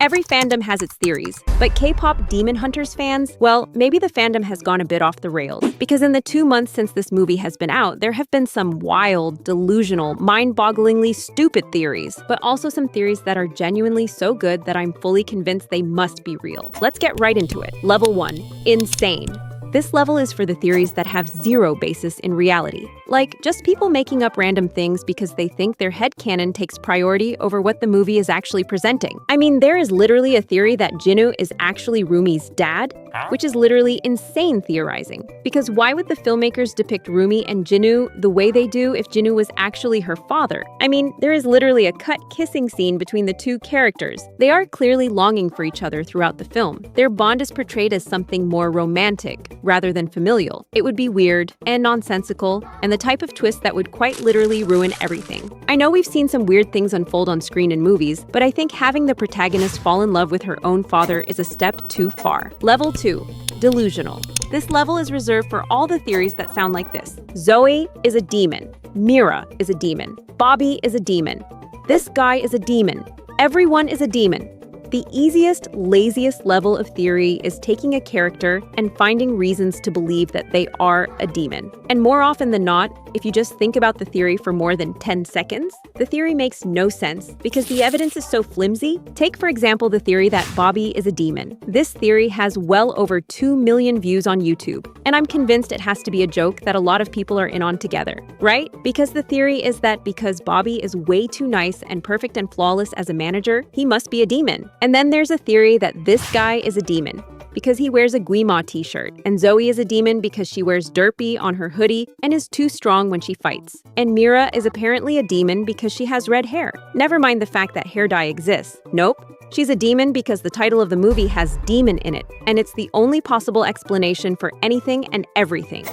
Every fandom has its theories, but K-pop Demon Hunters fans, well, maybe the fandom has gone a bit off the rails. Because in the 2 months since this movie has been out, there have been some wild, delusional, mind-bogglingly stupid theories, but also some theories that are genuinely so good that I'm fully convinced they must be real. Let's get right into it. Level 1. Insane. This level is for the theories that have zero basis in reality. Like, just people making up random things because they think their headcanon takes priority over what the movie is actually presenting. I mean, there is literally a theory that Jinwoo is actually Rumi's dad, which is literally insane theorizing. Because why would the filmmakers depict Rumi and Jinwoo the way they do if Jinwoo was actually her father? I mean, there is literally a cut kissing scene between the two characters. They are clearly longing for each other throughout the film. Their bond is portrayed as something more romantic, rather than familial. It would be weird and nonsensical, and the type of twist that would quite literally ruin everything. I know we've seen some weird things unfold on screen in movies, but I think having the protagonist fall in love with her own father is a step too far. Level 2. Delusional. This level is reserved for all the theories that sound like this. Zoe is a demon. Mira is a demon. Bobby is a demon. This guy is a demon. Everyone is a demon. The easiest, laziest level of theory is taking a character and finding reasons to believe that they are a demon. And more often than not, if you just think about the theory for more than 10 seconds, the theory makes no sense because the evidence is so flimsy. Take, for example, the theory that Bobby is a demon. This theory has well over 2 million views on YouTube, and I'm convinced it has to be a joke that a lot of people are in on together, right? Because the theory is that because Bobby is way too nice and perfect and flawless as a manager, he must be a demon. And then there's a theory that this guy is a demon because he wears a Guima t-shirt, and Zoe is a demon because she wears derpy on her hoodie and is too strong when she fights. And Mira is apparently a demon because she has red hair. Never mind the fact that hair dye exists. Nope. She's a demon because the title of the movie has demon in it, and it's the only possible explanation for anything and everything.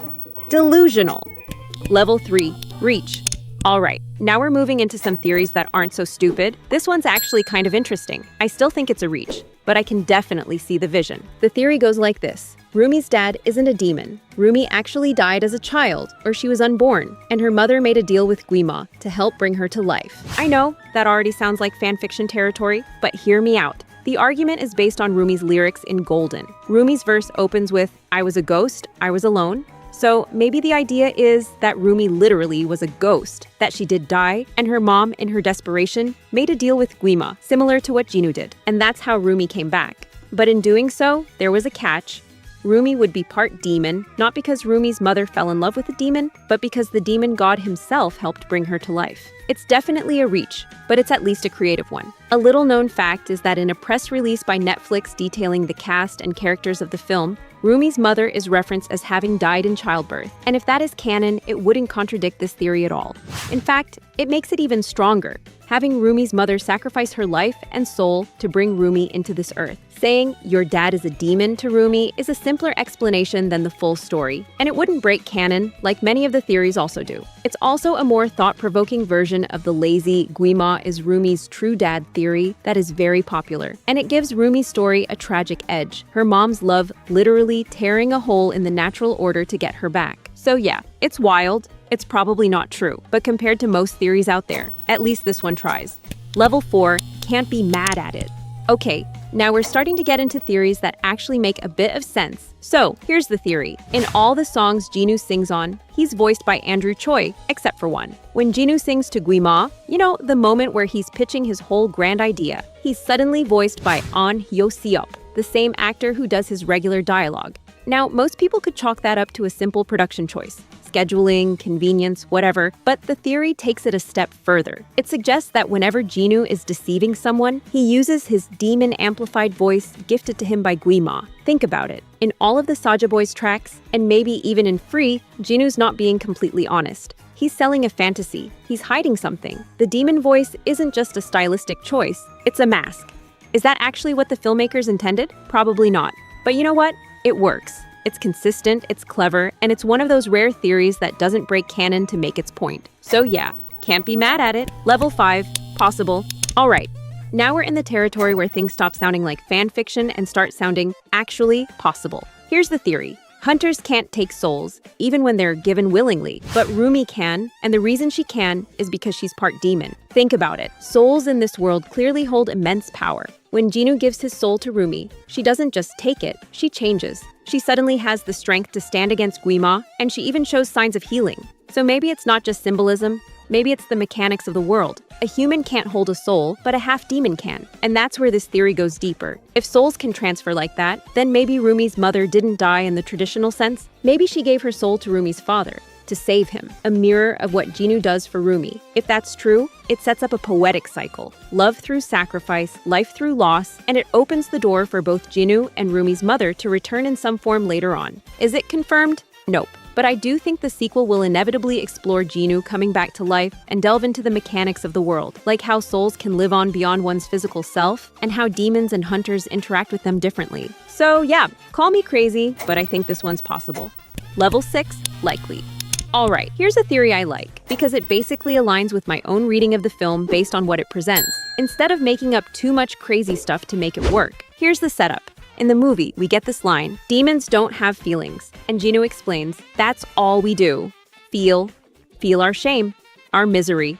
Delusional. Level 3. Reach. Alright, now we're moving into some theories that aren't so stupid. This one's actually kind of interesting. I still think it's a reach, but I can definitely see the vision. The theory goes like this. Rumi's dad isn't a demon. Rumi actually died as a child, or she was unborn, and her mother made a deal with Guima to help bring her to life. I know, that already sounds like fanfiction territory, but hear me out. The argument is based on Rumi's lyrics in Golden. Rumi's verse opens with, "I was a ghost, I was alone." So maybe the idea is that Rumi literally was a ghost, that she did die, and her mom, in her desperation, made a deal with Guima, similar to what Jinwoo did. And that's how Rumi came back. But in doing so, there was a catch. Rumi would be part demon, not because Rumi's mother fell in love with a demon, but because the demon god himself helped bring her to life. It's definitely a reach, but it's at least a creative one. A little-known fact is that in a press release by Netflix detailing the cast and characters of the film, Rumi's mother is referenced as having died in childbirth, and if that is canon, it wouldn't contradict this theory at all. In fact, it makes it even stronger, having Rumi's mother sacrifice her life and soul to bring Rumi into this earth. Saying your dad is a demon to Rumi is a simpler explanation than the full story, and it wouldn't break canon like many of the theories also do. It's also a more thought-provoking version of the lazy Guima is Rumi's true dad theory that is very popular, and it gives Rumi's story a tragic edge, her mom's love literally tearing a hole in the natural order to get her back. So yeah, it's wild, it's probably not true, but compared to most theories out there, at least this one tries. Level 4, can't be mad at it. Okay, now we're starting to get into theories that actually make a bit of sense. So, here's the theory. In all the songs Jinwoo sings on, he's voiced by Andrew Choi, except for one. When Jinwoo sings to Guima, you know, the moment where he's pitching his whole grand idea, he's suddenly voiced by Ahn Hyo-seop, the same actor who does his regular dialogue. Now, most people could chalk that up to a simple production choice. Scheduling, convenience, whatever, but the theory takes it a step further. It suggests that whenever Jinwoo is deceiving someone, he uses his demon-amplified voice gifted to him by Guima. Think about it. In all of the Saja Boys tracks, and maybe even in Free, Jinwoo's not being completely honest. He's selling a fantasy. He's hiding something. The demon voice isn't just a stylistic choice, it's a mask. Is that actually what the filmmakers intended? Probably not. But you know what? It works. It's consistent, it's clever, and it's one of those rare theories that doesn't break canon to make its point. So yeah, can't be mad at it. Level 5, possible. Alright, now we're in the territory where things stop sounding like fan fiction and start sounding actually possible. Here's the theory. Hunters can't take souls, even when they're given willingly, but Rumi can, and the reason she can is because she's part demon. Think about it. Souls in this world clearly hold immense power. When Jinu gives his soul to Rumi, she doesn't just take it, she changes. She suddenly has the strength to stand against Guima, and she even shows signs of healing. So maybe it's not just symbolism, maybe it's the mechanics of the world. A human can't hold a soul, but a half-demon can. And that's where this theory goes deeper. If souls can transfer like that, then maybe Rumi's mother didn't die in the traditional sense. Maybe she gave her soul to Rumi's father, to save him, a mirror of what Jinu does for Rumi. If that's true, it sets up a poetic cycle. Love through sacrifice, life through loss, and it opens the door for both Jinu and Rumi's mother to return in some form later on. Is it confirmed? Nope. But I do think the sequel will inevitably explore Jinu coming back to life and delve into the mechanics of the world, like how souls can live on beyond one's physical self, and how demons and hunters interact with them differently. So yeah, call me crazy, but I think this one's possible. Level 6, likely. Alright, here's a theory I like, because it basically aligns with my own reading of the film based on what it presents, instead of making up too much crazy stuff to make it work. Here's the setup. In the movie, we get this line, "Demons don't have feelings." And Jinu explains, "That's all we do. Feel our shame, our misery.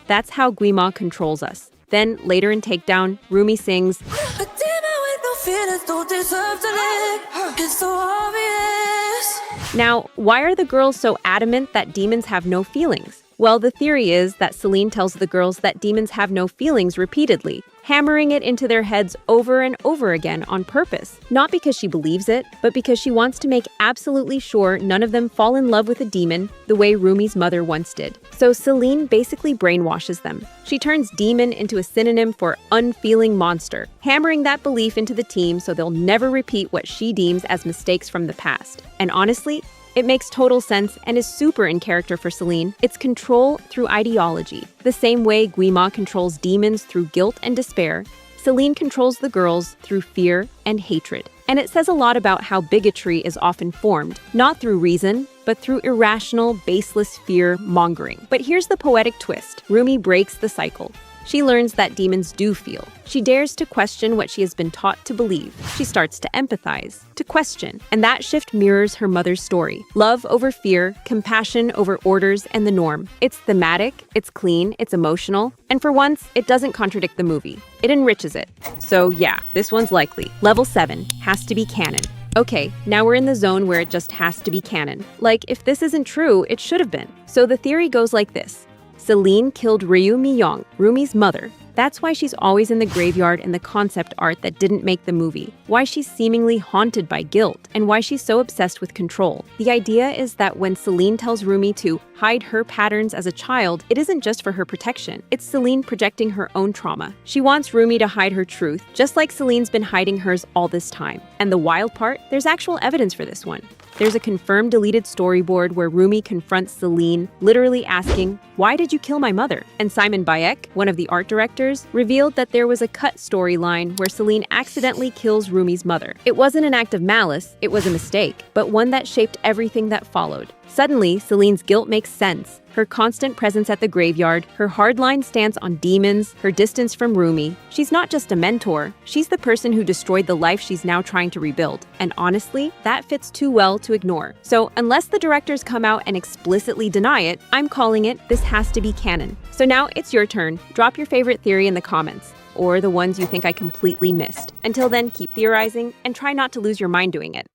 That's how Guima controls us." Then, later in Takedown, Rumi sings, "A demon with no feelings don't deserve to live. It's so obvious." Now, why are the girls so adamant that demons have no feelings? Well, the theory is that Celine tells the girls that demons have no feelings repeatedly, hammering it into their heads over and over again on purpose. Not because she believes it, but because she wants to make absolutely sure none of them fall in love with a demon the way Rumi's mother once did. So Celine basically brainwashes them. She turns demon into a synonym for unfeeling monster, hammering that belief into the team so they'll never repeat what she deems as mistakes from the past. And honestly, it makes total sense and is super in character for Celine. It's control through ideology. The same way Guima controls demons through guilt and despair, Celine controls the girls through fear and hatred. And it says a lot about how bigotry is often formed, not through reason, but through irrational, baseless fear-mongering. But here's the poetic twist. Rumi breaks the cycle. She learns that demons do feel. She dares to question what she has been taught to believe. She starts to empathize, to question. And that shift mirrors her mother's story. Love over fear, compassion over orders and the norm. It's thematic, it's clean, it's emotional, and for once, it doesn't contradict the movie. It enriches it. So yeah, this one's likely. Level 7 has to be canon. Okay, now we're in the zone where it just has to be canon. Like, if this isn't true, it should have been. So the theory goes like this. Celine killed Ryu Miyong, Rumi's mother. That's why she's always in the graveyard in the concept art that didn't make the movie, why she's seemingly haunted by guilt, and why she's so obsessed with control. The idea is that when Celine tells Rumi to hide her patterns as a child, it isn't just for her protection. It's Celine projecting her own trauma. She wants Rumi to hide her truth, just like Celine's been hiding hers all this time. And the wild part? There's actual evidence for this one. There's a confirmed deleted storyboard where Rumi confronts Celine, literally asking, "Why did you kill my mother?" And Simon Bayek, one of the art directors, revealed that there was a cut storyline where Celine accidentally kills Rumi's mother. It wasn't an act of malice, it was a mistake, but one that shaped everything that followed. Suddenly, Celine's guilt makes sense. Her constant presence at the graveyard, her hardline stance on demons, her distance from Rumi. She's not just a mentor, she's the person who destroyed the life she's now trying to rebuild. And honestly, that fits too well to ignore. So unless the directors come out and explicitly deny it, I'm calling it, this has to be canon. So now it's your turn. Drop your favorite theory in the comments, or the ones you think I completely missed. Until then, keep theorizing and try not to lose your mind doing it.